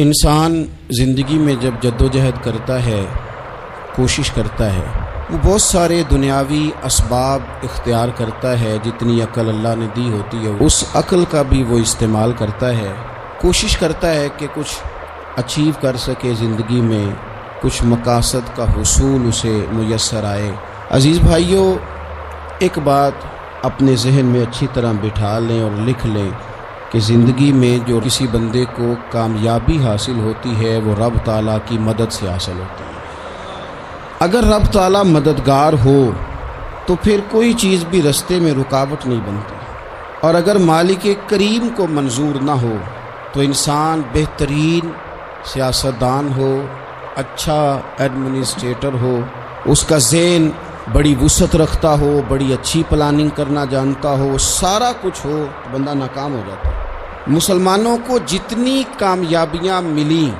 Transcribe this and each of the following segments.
انسان زندگی میں جب جدوجہد کرتا ہے، کوشش کرتا ہے، وہ بہت سارے دنیاوی اسباب اختیار کرتا ہے، جتنی عقل اللہ نے دی ہوتی ہے اس عقل کا بھی وہ استعمال کرتا ہے، کوشش کرتا ہے کہ کچھ اچیو کر سکے زندگی میں، کچھ مقاصد کا حصول اسے میسر آئے۔ عزیز بھائیوں، ایک بات اپنے ذہن میں اچھی طرح بٹھا لیں اور لکھ لیں کہ زندگی میں جو کسی بندے کو کامیابی حاصل ہوتی ہے وہ رب تعالیٰ کی مدد سے حاصل ہوتی ہے۔ اگر رب تعالیٰ مددگار ہو تو پھر کوئی چیز بھی رستے میں رکاوٹ نہیں بنتی، اور اگر مالک کریم کو منظور نہ ہو تو انسان بہترین سیاستدان ہو، اچھا ایڈمنسٹریٹر ہو، اس کا ذہن بڑی وسعت رکھتا ہو، بڑی اچھی پلاننگ کرنا جانتا ہو، سارا کچھ ہو، تو بندہ ناکام ہو جاتا ہے۔ مسلمانوں کو جتنی کامیابیاں ملیں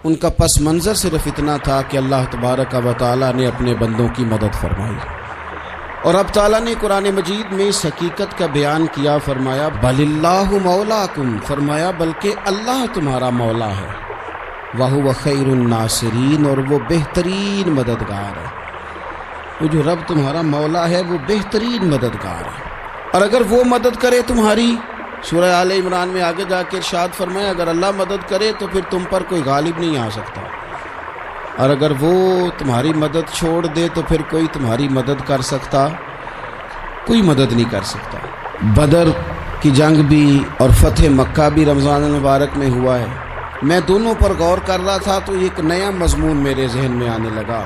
ان کا پس منظر صرف اتنا تھا کہ اللہ تبارک و تعالیٰ نے اپنے بندوں کی مدد فرمائی، اور اب تعالیٰ نے قرآن مجید میں اس حقیقت کا بیان کیا، فرمایا بل اللہ مولاکم، فرمایا بلکہ اللہ تمہارا مولا ہے، وَهُوَ خَيْرُ النَّاصِرِينَ، اور وہ بہترین مددگار ہے۔ وہ جو رب تمہارا مولا ہے وہ بہترین مددگار ہے، اور اگر وہ مدد کرے تمہاری، سورہ آل عمران میں آگے جا کے ارشاد فرمایا اگر اللہ مدد کرے تو پھر تم پر کوئی غالب نہیں آ سکتا، اور اگر وہ تمہاری مدد چھوڑ دے تو پھر کوئی تمہاری مدد کر سکتا، کوئی مدد نہیں کر سکتا۔ بدر کی جنگ بھی اور فتح مکہ بھی رمضان المبارک میں ہوا ہے۔ میں دونوں پر غور کر رہا تھا تو ایک نیا مضمون میرے ذہن میں آنے لگا۔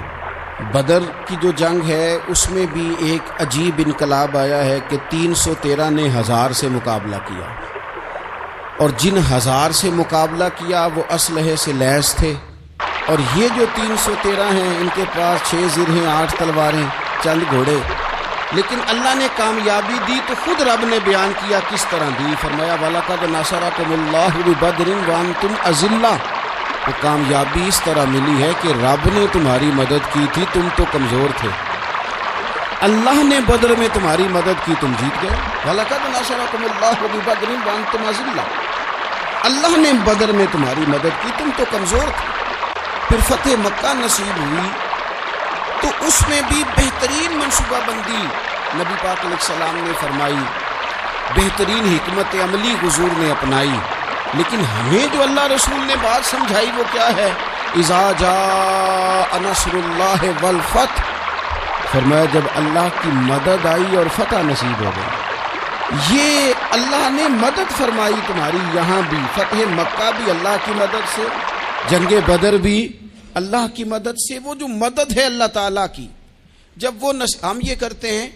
بدر کی جو جنگ ہے اس میں بھی ایک عجیب انقلاب آیا ہے کہ 313 نے 1000 سے مقابلہ کیا، اور جن 1000 سے مقابلہ کیا وہ اسلحے سے لیس تھے، اور یہ جو 313 ہیں ان کے پاس 6 زرہیں، 8 تلواریں، چند گھوڑے، لیکن اللہ نے کامیابی دی تو خود رب نے بیان کیا کس طرح دی، فرمایا وَلَقَدْ نَصَرَكُمُ اللَّهُ بِبَدْرٍ وَأَنْتُمْ أَذِلَّةٌ۔ وہ کامیابی اس طرح ملی ہے کہ رب نے تمہاری مدد کی تھی، تم تو کمزور تھے، اللہ نے بدر میں تمہاری مدد کی، تم جیت گئے۔ وَلَقَدْ نَصَرَكُمُ اللَّهُ بِبَدْرٍ وَأَنْتُمْ أَذِلَّةٌ، اللہ نے بدر میں تمہاری مدد کی، تم تو کمزور تھے۔ پھر فتح مکہ نصیب ہوئی تو اس میں بھی بہترین منصوبہ بندی نبی پاک علیہ السلام نے فرمائی، بہترین حکمت عملی حضور نے اپنائی، لیکن ہمیں جو اللہ رسول نے بات سمجھائی وہ کیا ہے؟ اذا جاء نصر اللہ والفتح، فرمایا جب اللہ کی مدد آئی اور فتح نصیب ہو گئی۔ یہ اللہ نے مدد فرمائی تمہاری، یہاں بھی فتح مکہ بھی اللہ کی مدد سے، جنگ بدر بھی اللہ کی مدد سے۔ وہ جو مدد ہے اللہ تعالیٰ کی، جب وہ ہم یہ کرتے ہیں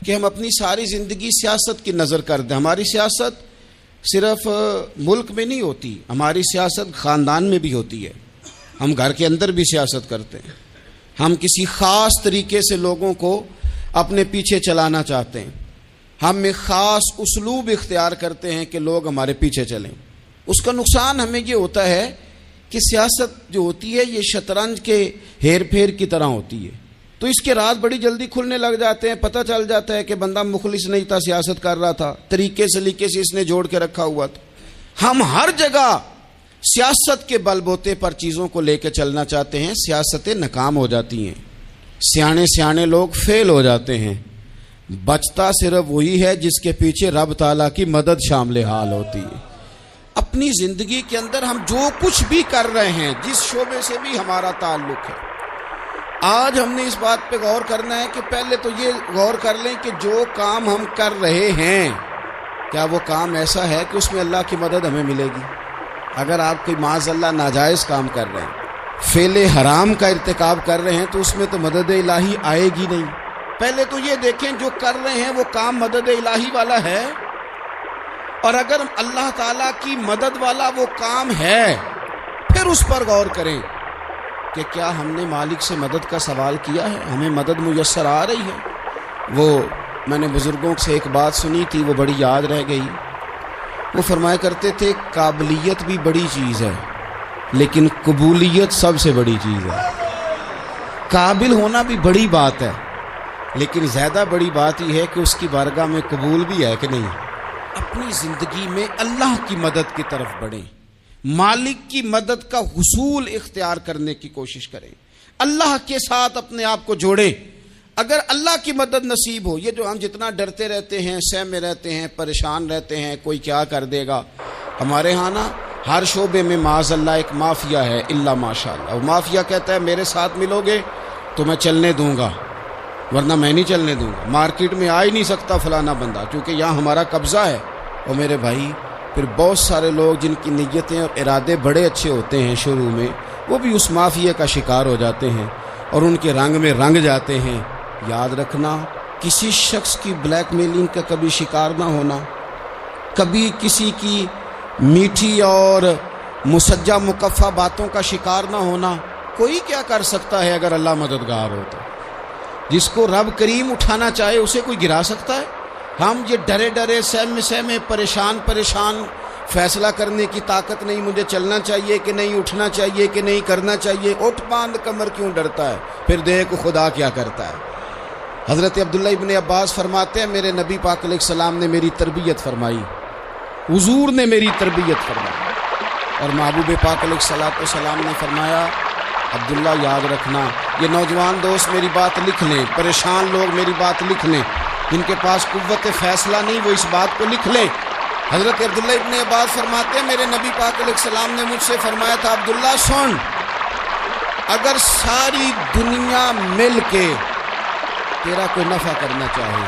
کہ ہم اپنی ساری زندگی سیاست کی نظر کر دیں، ہماری سیاست صرف ملک میں نہیں ہوتی، ہماری سیاست خاندان میں بھی ہوتی ہے، ہم گھر کے اندر بھی سیاست کرتے ہیں، ہم کسی خاص طریقے سے لوگوں کو اپنے پیچھے چلانا چاہتے ہیں، ہم ایک خاص اسلوب اختیار کرتے ہیں کہ لوگ ہمارے پیچھے چلیں۔ اس کا نقصان ہمیں یہ ہوتا ہے کہ سیاست جو ہوتی ہے یہ شطرنج کے ہیر پھیر کی طرح ہوتی ہے، تو اس کے راز بڑی جلدی کھلنے لگ جاتے ہیں، پتہ چل جاتا ہے کہ بندہ مخلص نہیں تھا، سیاست کر رہا تھا، طریقے سلیقے سے اس نے جوڑ کے رکھا ہوا تھا۔ ہم ہر جگہ سیاست کے بل بوتے پر چیزوں کو لے کے چلنا چاہتے ہیں، سیاستیں ناکام ہو جاتی ہیں، سیانے لوگ فیل ہو جاتے ہیں، بچتا صرف وہی ہے جس کے پیچھے رب تعالیٰ کی مدد شامل حال ہوتی ہے۔ اپنی زندگی کے اندر ہم جو کچھ بھی کر رہے ہیں، جس شعبے سے بھی ہمارا تعلق ہے، آج ہم نے اس بات پہ غور کرنا ہے کہ پہلے تو یہ غور کر لیں کہ جو کام ہم کر رہے ہیں کیا وہ کام ایسا ہے کہ اس میں اللہ کی مدد ہمیں ملے گی؟ اگر آپ کوئی معاذ اللہ ناجائز کام کر رہے ہیں، فعل حرام کا ارتکاب کر رہے ہیں، تو اس میں تو مدد الہی آئے گی نہیں۔ پہلے تو یہ دیکھیں جو کر رہے ہیں وہ کام مدد الہی والا ہے، اور اگر اللہ تعالیٰ کی مدد والا وہ کام ہے پھر اس پر غور کریں کہ کیا ہم نے مالک سے مدد کا سوال کیا ہے، ہمیں مدد میسر آ رہی ہے۔ وہ میں نے بزرگوں سے ایک بات سنی تھی، وہ بڑی یاد رہ گئی۔ وہ فرمایا کرتے تھے قابلیت بھی بڑی چیز ہے لیکن قبولیت سب سے بڑی چیز ہے۔ قابل ہونا بھی بڑی بات ہے لیکن زیادہ بڑی بات یہ ہے کہ اس کی بارگاہ میں قبول بھی ہے کہ نہیں۔ اپنی زندگی میں اللہ کی مدد کی طرف بڑھیں، مالک کی مدد کا حصول اختیار کرنے کی کوشش کریں، اللہ کے ساتھ اپنے آپ کو جوڑیں۔ اگر اللہ کی مدد نصیب ہو، یہ جو ہم جتنا ڈرتے رہتے ہیں، سہمے رہتے ہیں، پریشان رہتے ہیں کوئی کیا کر دے گا، ہمارے ہاں نا ہر شعبے میں معاذ اللہ ایک مافیا ہے، الا ماشاء اللہ۔ وہ مافیا کہتا ہے میرے ساتھ ملو گے تو میں چلنے دوں گا، ورنہ میں نہیں چلنے دوں گا، مارکیٹ میں آ ہی نہیں سکتا فلانا بندہ، کیونکہ یہاں ہمارا قبضہ ہے۔ اور میرے بھائی پھر بہت سارے لوگ جن کی نیتیں اور ارادے بڑے اچھے ہوتے ہیں شروع میں، وہ بھی اس مافیا کا شکار ہو جاتے ہیں اور ان کے رنگ میں رنگ جاتے ہیں۔ یاد رکھنا، کسی شخص کی بلیک میلنگ کا کبھی شکار نہ ہونا، کبھی کسی کی میٹھی اور مسجع مکفہ باتوں کا شکار نہ ہونا۔ کوئی کیا کر سکتا ہے اگر اللہ مددگار ہو تو؟ جس کو رب کریم اٹھانا چاہے اسے کوئی گرا سکتا ہے؟ ہم یہ ڈرے ڈرے سہمے پریشان فیصلہ کرنے کی طاقت نہیں، مجھے چلنا چاہیے کہ نہیں، اٹھنا چاہیے کہ نہیں، کرنا چاہیے، اٹھ باندھ کمر کیوں ڈرتا ہے؟ پھر دیکھ خدا کیا کرتا ہے۔ حضرت عبداللہ ابن عباس فرماتے ہیں میرے نبی پاک علیہ السلام نے میری تربیت فرمائی، حضور نے میری تربیت فرمائی، اور محبوب پاک علیہ السلام نے فرمایا عبداللہ یاد رکھنا، یہ نوجوان دوست میری بات لکھ لیں، پریشان لوگ میری بات لکھ لیں، جن کے پاس قوت فیصلہ نہیں وہ اس بات کو لکھ لیں۔ حضرت عبداللہ ابن عباس فرماتے ہیں میرے نبی پاک علیہ السلام نے مجھ سے فرمایا تھا عبداللہ سن، اگر ساری دنیا مل کے تیرا کوئی نفع کرنا چاہے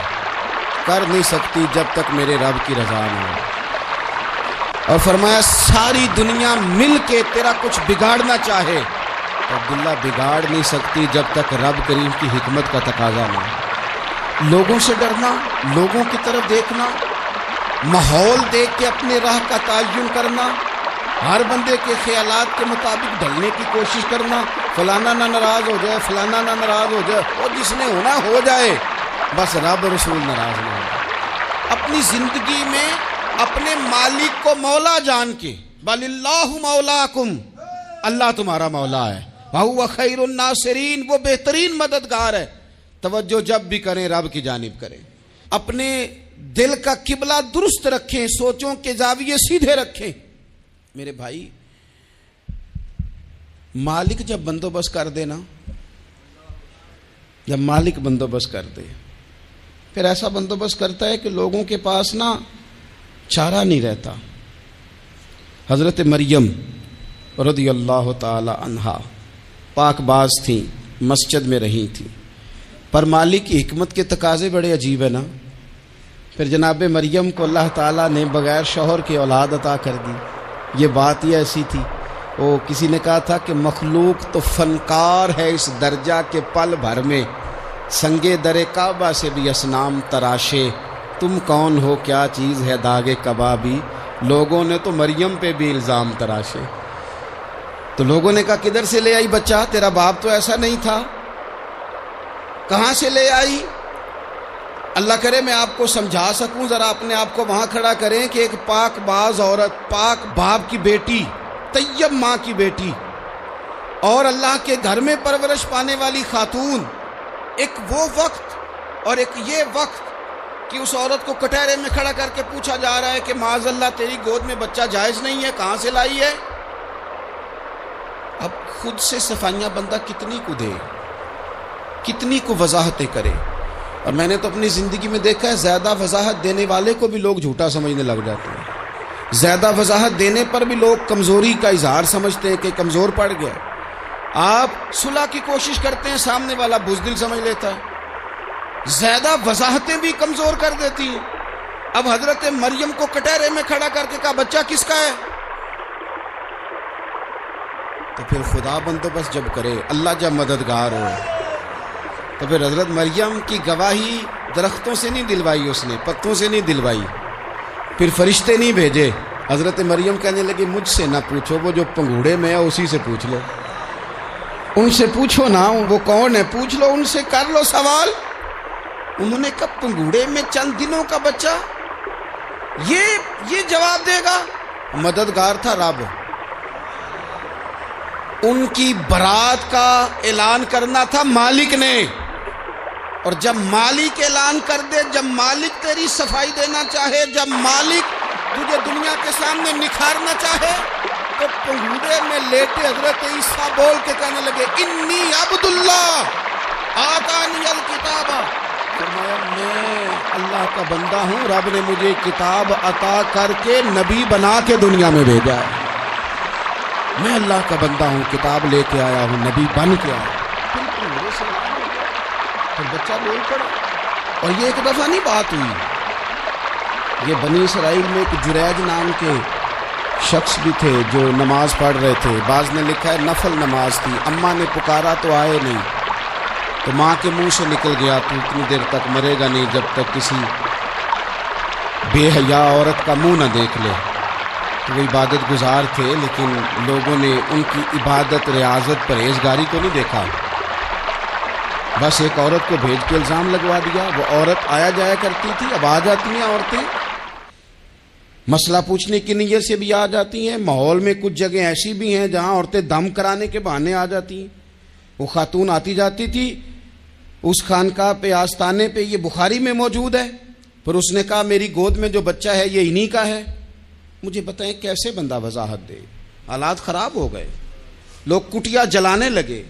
کر نہیں سکتی جب تک میرے رب کی رضا نہ ہو، اور فرمایا ساری دنیا مل کے تیرا کچھ بگاڑنا چاہے تو عبداللہ بگاڑ نہیں سکتی جب تک رب کریم کی حکمت کا تقاضا نہ ہو۔ لوگوں سے ڈرنا، لوگوں کی طرف دیکھنا، ماحول دیکھ کے اپنے راہ کا تعین کرنا، ہر بندے کے خیالات کے مطابق ڈھلنے کی کوشش کرنا، فلانا نہ ناراض ہو جائے، فلانا نہ ناراض ہو جائے، اور جس نے ہونا ہو جائے، بس رب رسول ناراض نہ ہو۔ اپنی زندگی میں اپنے مالک کو مولا جان کے، بل اللہ مولاکم، اللہ تمہارا مولا ہے، وَهُوَ خَيْرُ النَّاصِرِينَ، وہ بہترین مددگار ہے۔ توجہ جب بھی کریں رب کی جانب کریں، اپنے دل کا قبلہ درست رکھیں، سوچوں کے زاویے سیدھے رکھیں۔ میرے بھائی مالک جب بندوبست کر دے نا، جب مالک بندوبست کر دے پھر ایسا بندوبست کرتا ہے کہ لوگوں کے پاس نا چارہ نہیں رہتا۔ حضرت مریم رضی اللہ تعالی عنہا پاک باز تھیں، مسجد میں رہی تھیں، پر مالک کی حکمت کے تقاضے بڑے عجیب ہے نا۔ پھر جناب مریم کو اللہ تعالیٰ نے بغیر شوہر کی اولاد عطا کر دی۔ یہ بات ہی ایسی تھی، وہ کسی نے کہا تھا کہ مخلوق تو فنکار ہے اس درجہ کے پل بھر میں سنگے در کعبہ سے بھی اصنام تراشے، تم کون ہو کیا چیز ہے داغ کبابی، لوگوں نے تو مریم پہ بھی الزام تراشے۔ تو لوگوں نے کہا کدھر سے لے آئی بچہ، تیرا باپ تو ایسا نہیں تھا، کہاں سے لے آئی؟ اللہ کرے میں آپ کو سمجھا سکوں، ذرا اپنے آپ کو وہاں کھڑا کریں کہ ایک پاک باز عورت، پاک باپ کی بیٹی، طیب ماں کی بیٹی، اور اللہ کے گھر میں پرورش پانے والی خاتون، ایک وہ وقت اور ایک یہ وقت کہ اس عورت کو کٹہرے میں کھڑا کر کے پوچھا جا رہا ہے کہ معاذ اللہ تیری گود میں بچہ جائز نہیں ہے، کہاں سے لائی ہے؟ اب خود سے صفائیاں بندہ کتنی کو دے، کتنی کو وضاحتیں کرے۔ اور میں نے تو اپنی زندگی میں دیکھا ہے زیادہ وضاحت دینے والے کو بھی لوگ جھوٹا سمجھنے لگ جاتے ہیں، زیادہ وضاحت دینے پر بھی لوگ کمزوری کا اظہار سمجھتے ہیں کہ کمزور پڑ گیا۔ آپ صلح کی کوشش کرتے ہیں، سامنے والا بزدل سمجھ لیتا ہے، زیادہ وضاحتیں بھی کمزور کر دیتی ہیں۔ اب حضرت مریم کو کٹہرے میں کھڑا کر کے کہا بچہ کس کا ہے؟ تو پھر خدا بندوبست جب کرے، اللہ جب مددگار ہو، تو پھر حضرت مریم کی گواہی درختوں سے نہیں دلوائی، اس نے پتوں سے نہیں دلوائی، پھر فرشتے نہیں بھیجے۔ حضرت مریم کہنے لگی مجھ سے نہ پوچھو، وہ جو پنگوڑے میں ہے اسی سے پوچھ لو، ان سے پوچھو نا وہ کون ہے، پوچھ لو ان سے، کر لو سوال۔ انہوں نے کہا پنگوڑے میں چند دنوں کا بچہ، یہ جواب دے گا؟ مددگار تھا رب، ان کی برات کا اعلان کرنا تھا مالک نے، اور جب مالک اعلان کر دے، جب مالک تیری صفائی دینا چاہے، جب مالک تجھے دنیا کے سامنے نکھارنا چاہے، تو پنگھوڑے میں لیٹے حضرت عیسیٰ بول کے کہنے لگے انی عبداللہ آتانی الکتاب، فرمایا میں اللہ کا بندہ ہوں، رب نے مجھے کتاب عطا کر کے نبی بنا کے دنیا میں بھیجا ہے، میں اللہ کا بندہ ہوں، کتاب لے کے آیا ہوں، نبی بن کے آیا۔ پھر بچہ بول پڑا، اور یہ ایک دفعہ نہیں بات ہوئی، یہ بنی اسرائیل میں ایک جریج نام کے شخص بھی تھے جو نماز پڑھ رہے تھے، بعض نے لکھا ہے نفل نماز تھی، اماں نے پکارا تو آئے نہیں، تو ماں کے منہ سے نکل گیا تو اتنی دیر تک مرے گا نہیں جب تک کسی بے حیا عورت کا منہ نہ دیکھ لے۔ تو وہ عبادت گزار تھے، لیکن لوگوں نے ان کی عبادت، ریاضت، پرہیزگاری کو نہیں دیکھا، بس ایک عورت کو بھیج کے الزام لگوا دیا۔ وہ عورت آیا جایا کرتی تھی، اب آ جاتی ہیں عورتیں، مسئلہ پوچھنے کی نیت سے بھی آ جاتی ہیں۔ ماحول میں کچھ جگہ ایسی بھی ہیں جہاں عورتیں دم کرانے کے بہانے آ جاتی ہیں۔ وہ خاتون آتی جاتی تھی اس خانقاہ پہ، آستانے پہ، یہ بخاری میں موجود ہے، پھر اس نے کہا میری گود میں جو بچہ ہے یہ انہی کا ہے۔ مجھے بتائیں کیسے بندہ وضاحت دے؟ حالات خراب ہو گئے، لوگ کٹیا جلانے لگے،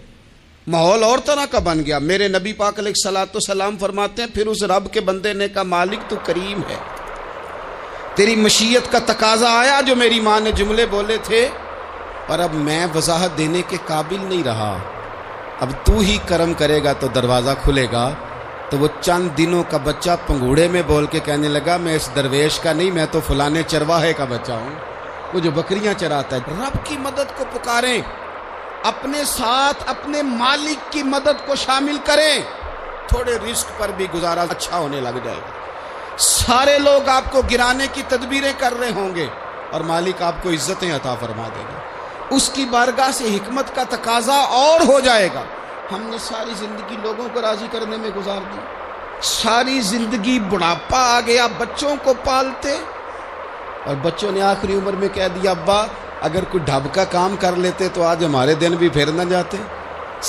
ماحول اور طرح کا بن گیا۔ میرے نبی پاک علیہ الصلوۃ والسلام فرماتے ہیں پھر اس رب کے بندے نے کہا مالک تو کریم ہے، تیری مشیت کا تقاضا آیا جو میری ماں نے جملے بولے تھے، پر اب میں وضاحت دینے کے قابل نہیں رہا، اب تو ہی کرم کرے گا تو دروازہ کھلے گا۔ تو وہ چند دنوں کا بچہ پنگوڑے میں بول کے کہنے لگا میں اس درویش کا نہیں، میں تو فلانے چرواہے کا بچہ ہوں، وہ جو بکریاں چراتا ہے۔ رب کی مدد کو پکاریں، اپنے ساتھ اپنے مالک کی مدد کو شامل کریں، تھوڑے رزق پر بھی گزارا اچھا ہونے لگ جائے گا۔ سارے لوگ آپ کو گرانے کی تدبیریں کر رہے ہوں گے اور مالک آپ کو عزتیں عطا فرما دے گا، اس کی بارگاہ سے حکمت کا تقاضا اور ہو جائے گا۔ ہم نے ساری زندگی لوگوں کو راضی کرنے میں گزار دی، ساری زندگی بڑھاپا آ گیا بچوں کو پالتے، اور بچوں نے آخری عمر میں کہہ دیا ابا اگر کوئی ڈھب کا کام کر لیتے تو آج ہمارے دن بھی پھر نہ جاتے۔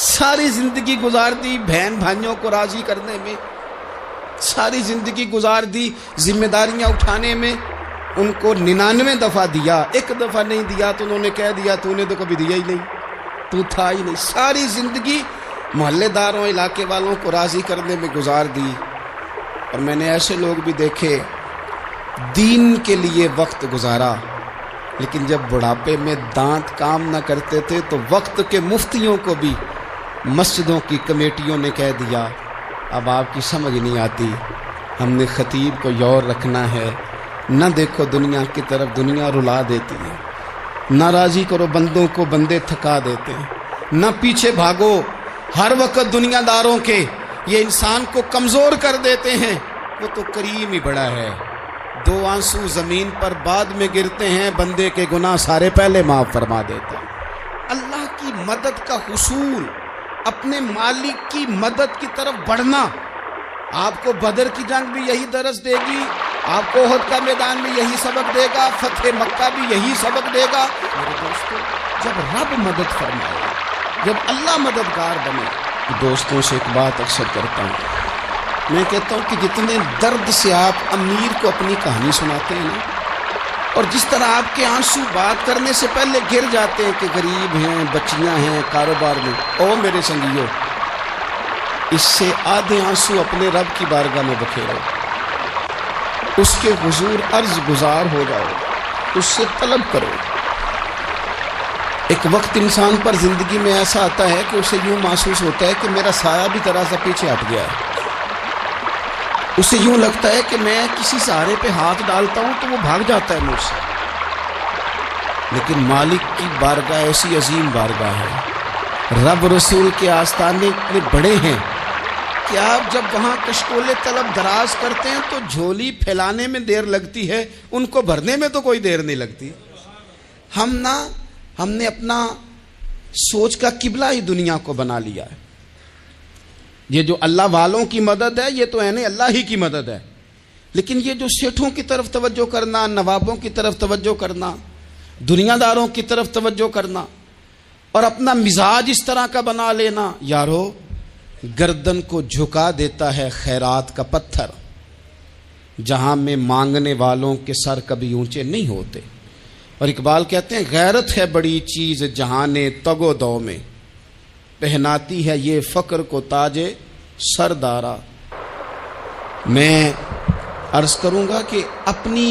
ساری زندگی گزار دی بہن بھائیوں کو راضی کرنے میں، ساری زندگی گزار دی ذمہ داریاں اٹھانے میں، ان کو 99 دفعہ دیا، ایک دفعہ نہیں دیا تو انہوں نے کہہ دیا تو نے تو کبھی دیا ہی نہیں، تو تھا ہی نہیں۔ ساری زندگی محلے داروں، علاقے والوں کو راضی کرنے میں گزار دی۔ اور میں نے ایسے لوگ بھی دیکھے دین کے لیے وقت گزارا، لیکن جب بڑھاپے میں دانت کام نہ کرتے تھے تو وقت کے مفتیوں کو بھی مسجدوں کی کمیٹیوں نے کہہ دیا اب آپ کی سمجھ نہیں آتی، ہم نے خطیب کو یور رکھنا ہے، نہ دیکھو دنیا کی طرف، دنیا رلا دیتی ہے، نہ راضی کرو بندوں کو، بندے تھکا دیتے ہیں، نہ پیچھے بھاگو ہر وقت دنیا داروں کے، یہ انسان کو کمزور کر دیتے ہیں۔ وہ تو کریم ہی بڑا ہے، 2 آنسو زمین پر بعد میں گرتے ہیں، بندے کے گناہ سارے پہلے معاف فرما دیتے ہیں۔ اللہ کی مدد کا حصول، اپنے مالک کی مدد کی طرف بڑھنا، آپ کو بدر کی جنگ بھی یہی درس دے گی، آپ کو احد کا میدان بھی یہی سبق دے گا، فتح مکہ بھی یہی سبق دے گا۔ میرے دوستو جب رب مدد فرمائے، جب اللہ مددگار بنے، دوستوں سے ایک بات اکثر کرتا ہوں، میں کہتا ہوں کہ جتنے درد سے آپ امیر کو اپنی کہانی سناتے ہیں نا، اور جس طرح آپ کے آنسو بات کرنے سے پہلے گر جاتے ہیں کہ غریب ہیں، بچیاں ہیں، کاروبار میں، او میرے سنگیو، اس سے آدھے آنسو اپنے رب کی بارگاہ میں بکھیرو، اس کے حضور عرض گزار ہو جاؤ، اس سے طلب کرو۔ ایک وقت انسان پر زندگی میں ایسا آتا ہے کہ اسے یوں محسوس ہوتا ہے کہ میرا سایہ بھی ذرا سا پیچھے ہٹ گیا ہے، اسے یوں لگتا ہے کہ میں کسی سہارے پہ ہاتھ ڈالتا ہوں تو وہ بھاگ جاتا ہے مجھ سے، لیکن مالک کی بارگاہ ایسی عظیم بارگاہ ہے، رب رسول کے آستانے اتنے بڑے ہیں کہ آپ جب وہاں کشکول طلب دراز کرتے ہیں تو جھولی پھیلانے میں دیر لگتی ہے، ان کو بھرنے میں تو کوئی دیر نہیں لگتی۔ ہم نے اپنا سوچ کا قبلہ ہی دنیا کو بنا لیا ہے۔ یہ جو اللہ والوں کی مدد ہے یہ تو ہے نہیں، اللہ ہی کی مدد ہے، لیکن یہ جو سیٹھوں کی طرف توجہ کرنا، نوابوں کی طرف توجہ کرنا، دنیا داروں کی طرف توجہ کرنا، اور اپنا مزاج اس طرح کا بنا لینا، یارو گردن کو جھکا دیتا ہے خیرات کا پتھر، جہاں میں مانگنے والوں کے سر کبھی اونچے نہیں ہوتے۔ اور اقبال کہتے ہیں غیرت ہے بڑی چیز جہانے تگ و دو میں، پہناتی ہے یہ فقر کو تاج سردارا۔ میں عرض کروں گا کہ اپنی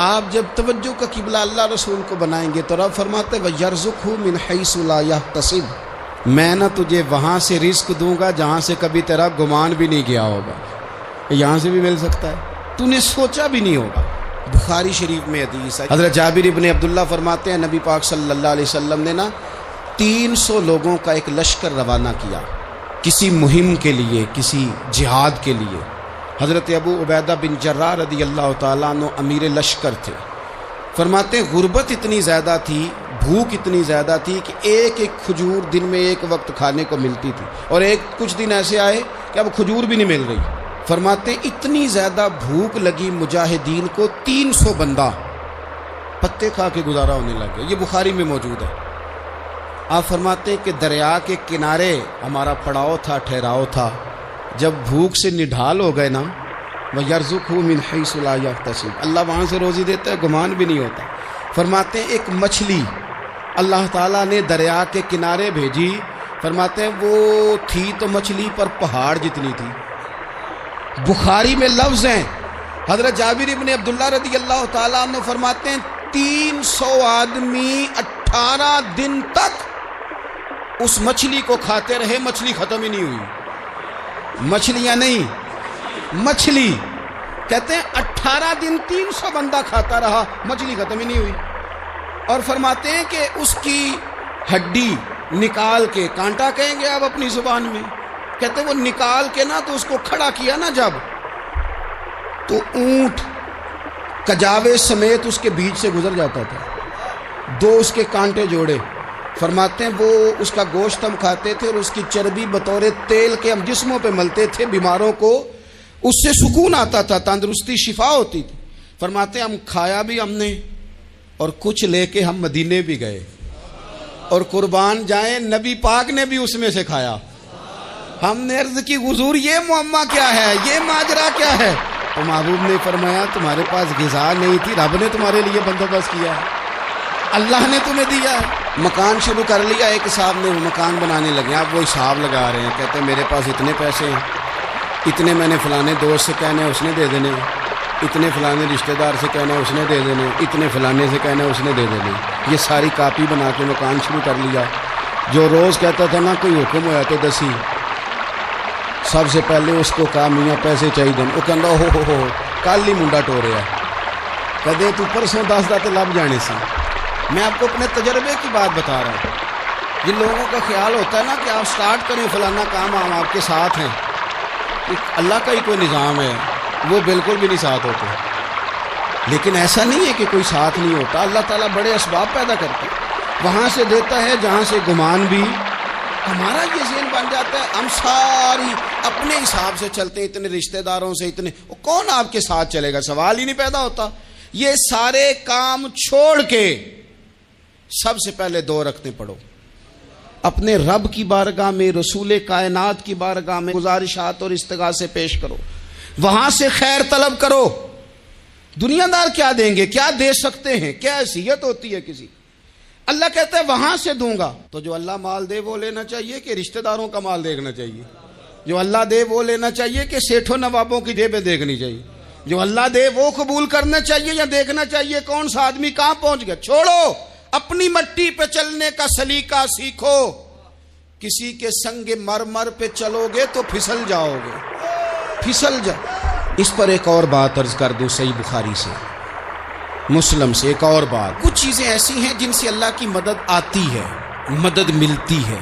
آپ جب توجہ کا قبلہ اللہ رسول کو بنائیں گے تو رب فرماتے ہیں وَيَرْزُقْهُ مِنْ حَيْثُ لَا يَحْتَسِبُ، میں نہ تجھے وہاں سے رزق دوں گا جہاں سے کبھی تیرا گمان بھی نہیں گیا ہوگا، یہاں سے بھی مل سکتا ہے، تو نے سوچا بھی نہیں ہوگا۔ بخاری شریف میں حدیث ہے، حضرت جابر ابن عبداللہ فرماتے ہیں نبی پاک صلی اللہ علیہ وسلم نے 300 لوگوں کا ایک لشکر روانہ کیا کسی مہم کے لیے، کسی جہاد کے لیے۔ حضرت ابو عبیدہ بن جراح رضی اللہ تعالیٰ عنہ امیر لشکر تھے۔ فرماتے ہیں غربت اتنی زیادہ تھی، بھوک اتنی زیادہ تھی کہ ایک ایک کھجور دن میں ایک وقت کھانے کو ملتی تھی، اور کچھ دن ایسے آئے کہ اب کھجور بھی نہیں مل رہی۔ فرماتے ہیں اتنی زیادہ بھوک لگی مجاہدین کو، 300 بندہ پتے کھا کے گزارا ہونے لگے۔ یہ بخاری میں موجود ہے۔ آپ فرماتے ہیں کہ دریا کے کنارے ہمارا پڑاؤ تھا، ٹھہراؤ تھا، جب بھوک سے نڈھال ہو گئے نا، وَيَرْزُقْهُ مِنْ حَيْثُ لَا يَحْتَسِبُ، اللہ وہاں سے روزی دیتا ہے، گمان بھی نہیں ہوتا۔ فرماتے ہیں ایک مچھلی اللہ تعالیٰ نے دریا کے کنارے بھیجی، فرماتے ہیں وہ تھی تو مچھلی پر پہاڑ جتنی تھی۔ بخاری میں لفظ ہیں، حضرت جابر ابن عبداللہ رضی اللہ تعالیٰ عنہ فرماتے ہیں 300 آدمی 18 دن تک اس مچھلی کو کھاتے رہے، مچھلی ختم ہی نہیں ہوئی۔ مچھلیاں نہیں، مچھلی کہتے ہیں 18 دن 300 بندہ کھاتا رہا، مچھلی ختم ہی نہیں ہوئی۔ اور فرماتے ہیں کہ اس کی ہڈی نکال کے، کانٹا کہیں گے آپ اپنی زبان میں، کہتے ہیں وہ نکال کے نا تو اس کو کھڑا کیا نا جب، تو اونٹ کجاوے سمیت اس کے بیچ سے گزر جاتا تھا، 2 اس کے کانٹے جوڑے۔ فرماتے ہیں وہ اس کا گوشت ہم کھاتے تھے اور اس کی چربی بطور تیل کے ہم جسموں پہ ملتے تھے، بیماروں کو اس سے سکون آتا تھا، تندرستی شفا ہوتی تھی۔ فرماتے ہیں ہم کھایا بھی ہم نے، اور کچھ لے کے ہم مدینے بھی گئے، اور قربان جائیں نبی پاک نے بھی اس میں سے کھایا۔ ہم نے عرض کی حضور یہ معمہ کیا ہے، یہ ماجرا کیا ہے؟ تو محبوب نے فرمایا تمہارے پاس غذا نہیں تھی، رب نے تمہارے لیے بندوبست کیا ہے، اللہ نے تمہیں دیا ہے۔ مکان شروع کر لیا، ایک صاحب نے وہ مکان بنانے لگے، آپ وہ حساب لگا رہے ہیں، کہتے ہیں میرے پاس اتنے پیسے ہیں، اتنے میں نے فلانے دوست سے کہنا ہے اس نے دے دینے، اتنے فلانے رشتہ دار سے کہنا ہے اس نے دے دینے، اتنے فلانے سے کہنا ہے اس نے دے دینے۔ یہ ساری کاپی بنا کے مکان شروع کر لیا۔ جو روز کہتا تھا نا کوئی حکم ہوا تو دسی، سب سے پہلے اس کو کہا میاں پیسے چاہیے، وہ کہندا ہو کل ہی منڈا ٹوریا، کدے تو پرسوں دس دا تے لب جانے سی۔ میں آپ کو اپنے تجربے کی بات بتا رہا ہوں۔ جن لوگوں کا خیال ہوتا ہے نا کہ آپ سٹارٹ کریں فلانا کام، ہم آپ کے ساتھ ہیں، اللہ کا ہی کوئی نظام ہے، وہ بالکل بھی نہیں ساتھ ہوتے۔ لیکن ایسا نہیں ہے کہ کوئی ساتھ نہیں ہوتا، اللہ تعالیٰ بڑے اسباب پیدا کرتا ہے، وہاں سے دیتا ہے جہاں سے گمان بھی۔ ہمارا یہ ذہن بن جاتا ہے ہم ساری اپنے حساب سے چلتے ہیں، اتنے رشتہ داروں سے، اتنے، کون آپ کے ساتھ چلے گا؟ سوال ہی نہیں پیدا ہوتا۔ یہ سارے کام چھوڑ کے سب سے پہلے 2 رکعتیں پڑھو، اپنے رب کی بارگاہ میں، رسول کائنات کی بارگاہ میں گزارشات اور استغاثے پیش کرو، وہاں سے خیر طلب کرو۔ دنیا دار کیا دیں گے، کیا دے سکتے ہیں، کیا حیثیت ہوتی ہے کسی؟ اللہ کہتا ہے وہاں سے دوں گا۔ تو جو اللہ مال دے وہ لینا چاہیے کہ رشتہ داروں کا مال دیکھنا چاہیے؟ جو اللہ دے وہ لینا چاہیے کہ سیٹھوں نوابوں کی جیبیں دیکھنی چاہیے؟ جو اللہ دے وہ قبول کرنا چاہیے یا دیکھنا چاہیے کون سا آدمی کہاں پہنچ گیا؟ چھوڑو، اپنی مٹی پہ چلنے کا سلیقہ سیکھو۔ کسی کے سنگ مرمر پہ چلو گے تو پھسل جاؤ گے، پھسل جاؤ۔ اس پر ایک اور بات عرض کر دوں، صحیح بخاری سے، مسلم سے ایک اور بات۔ کچھ چیزیں ایسی ہیں جن سے اللہ کی مدد آتی ہے، مدد ملتی ہے۔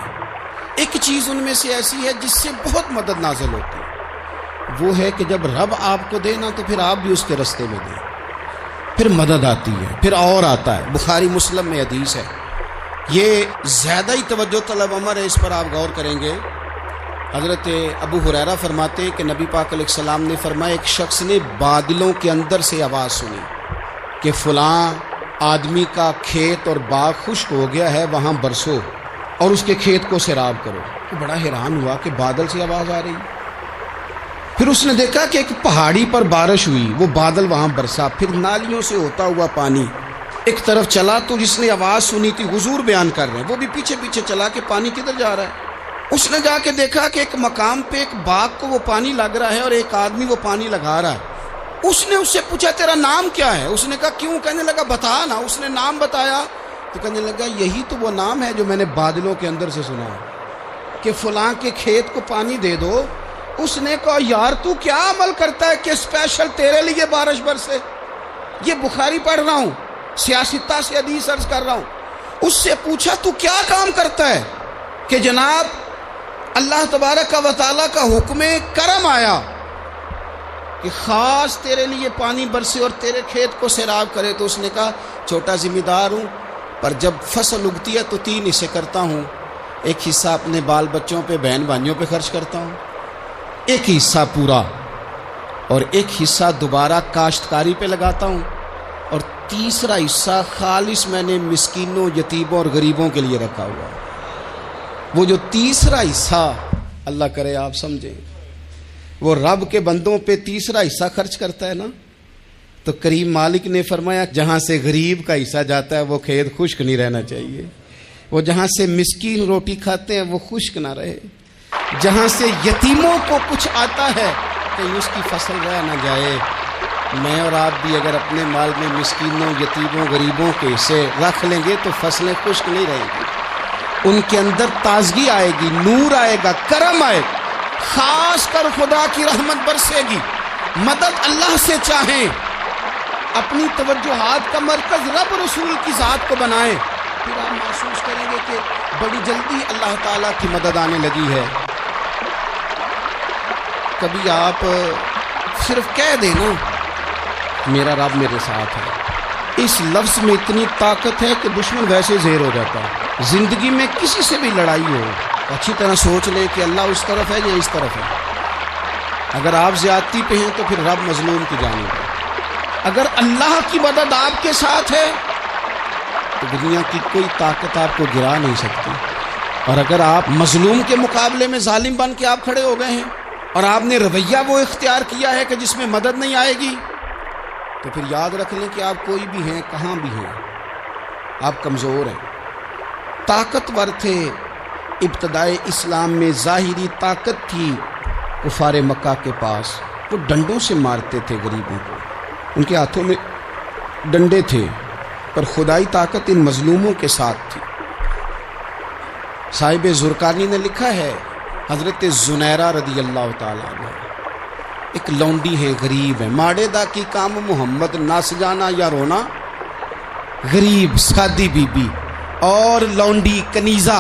ایک چیز ان میں سے ایسی ہے جس سے بہت مدد نازل ہوتی ہے، وہ ہے کہ جب رب آپ کو دے نا تو پھر آپ بھی اس کے رستے میں دیں، پھر مدد آتی ہے، پھر اور آتا ہے۔ بخاری مسلم میں حدیث ہے، یہ زیادہ ہی توجہ طلب امر ہے، اس پر آپ غور کریں گے۔ حضرت ابو ہریرہ فرماتے ہیں کہ نبی پاک علیہ السلام نے فرمایا ایک شخص نے بادلوں کے اندر سے آواز سنی کہ فلاں آدمی کا کھیت اور باغ خشک ہو گیا ہے، وہاں برسو اور اس کے کھیت کو سیراب کرو۔ وہ بڑا حیران ہوا کہ بادل سے آواز آ رہی۔ پھر اس نے دیکھا کہ ایک پہاڑی پر بارش ہوئی، وہ بادل وہاں برسا، پھر نالیوں سے ہوتا ہوا پانی ایک طرف چلا تو جس نے آواز سنی تھی حضور بیان کر رہے ہیں، وہ بھی پیچھے پیچھے چلا کہ پانی کدھر جا رہا ہے۔ اس نے جا کے دیکھا کہ ایک مقام پہ ایک باغ کو وہ پانی لگ رہا ہے اور ایک آدمی وہ پانی لگا رہا ہے۔ اس نے اس سے پوچھا تیرا نام کیا ہے؟ اس نے کہا کیوں؟ کہنے لگا بتا نا۔ اس نے نام بتایا تو کہنے لگا یہی تو وہ نام ہے جو میں نے بادلوں کے اندر سے سنا ہے کہ فلاں کے کھیت کو پانی دے دو۔ اس نے کہا یار تو کیا عمل کرتا ہے کہ اسپیشل تیرے لیے بارش برسے؟ یہ بخاری پڑھ رہا ہوں، سیاستہ سے حدیث عرض کر رہا ہوں۔ اس سے پوچھا تو کیا کام کرتا ہے کہ جناب اللہ تبارک و تعالیٰ کا حکم کرم آیا کہ خاص تیرے لیے پانی برسے اور تیرے کھیت کو سیراب کرے؟ تو اس نے کہا چھوٹا ذمہ دار ہوں، پر جب فصل اگتی ہے تو 3 حصے کرتا ہوں۔ ایک حصہ اپنے بال بچوں پہ، بہن بھائیوں پہ خرچ کرتا ہوں، ایک حصہ پورا، اور ایک حصہ دوبارہ کاشتکاری پہ لگاتا ہوں، اور تیسرا حصہ خالص میں نے مسکینوں، یتیموں اور غریبوں کے لیے رکھا ہوا ہے۔ وہ جو تیسرا حصہ اللہ کرے آپ سمجھیں، وہ رب کے بندوں پہ تیسرا حصہ خرچ کرتا ہے نا، تو کریم مالک نے فرمایا جہاں سے غریب کا حصہ جاتا ہے وہ کھیت خشک نہیں رہنا چاہیے، وہ جہاں سے مسکین روٹی کھاتے ہیں وہ خشک نہ رہے، جہاں سے یتیموں کو کچھ آتا ہے کہیں اس کی فصل رہ نہ جائے۔ میں اور آپ بھی اگر اپنے مال میں مسکینوں، یتیموں، غریبوں کے حصے رکھ لیں گے تو فصلیں خشک نہیں رہیں گی، ان کے اندر تازگی آئے گی، نور آئے گا، کرم آئے گا، خاص کر خدا کی رحمت برسے گی۔ مدد اللہ سے چاہیں، اپنی توجہات کا مرکز رب رسول کی ذات کو بنائیں، پھر آپ محسوس کریں گے کہ بڑی جلدی اللہ تعالیٰ کی مدد آنے لگی ہے۔ کبھی آپ صرف کہہ دیں نا میرا رب میرے ساتھ ہے، اس لفظ میں اتنی طاقت ہے کہ دشمن ویسے زہر ہو جاتا ہے۔ زندگی میں کسی سے بھی لڑائی ہو، اچھی طرح سوچ لیں کہ اللہ اس طرف ہے یا اس طرف ہے۔ اگر آپ زیادتی پہ ہیں تو پھر رب مظلوم کی جانب ہے۔ اگر اللہ کی مدد آپ کے ساتھ ہے تو دنیا کی کوئی طاقت آپ کو گرا نہیں سکتی، اور اگر آپ مظلوم کے مقابلے میں ظالم بن کے آپ کھڑے ہو گئے ہیں اور آپ نے رویہ وہ اختیار کیا ہے کہ جس میں مدد نہیں آئے گی، تو پھر یاد رکھ لیں کہ آپ کوئی بھی ہیں، کہاں بھی ہیں، آپ کمزور ہیں۔ طاقتور تھے ابتدائے اسلام میں، ظاہری طاقت تھی کفار مکہ کے پاس، وہ ڈنڈوں سے مارتے تھے غریبوں کو، ان کے ہاتھوں میں ڈنڈے تھے، پر خدائی طاقت ان مظلوموں کے ساتھ تھی۔ صاحب زرقانی نے لکھا ہے حضرت زنیرہ رضی اللہ تعالیٰ عنہ ایک لونڈی ہے، غریب ہے، ماڑے دا کی کام محمد نس جانا یا رونا، غریب سادی بی بی اور لونڈی کنیزہ،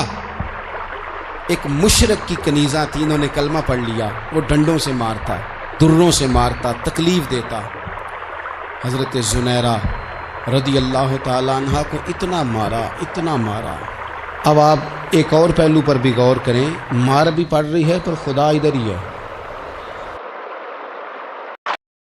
ایک مشرک کی کنیزہ تھی، انہوں نے کلمہ پڑھ لیا، وہ ڈنڈوں سے مارتا، دروں سے مارتا، تکلیف دیتا۔ حضرت زنیرہ رضی اللہ تعالیٰ عنہ کو اتنا مارا، اتنا مارا۔ اب آپ ایک اور پہلو پر بھی غور کریں، مار بھی پڑ رہی ہے پر خدا ادھر ہی ہے۔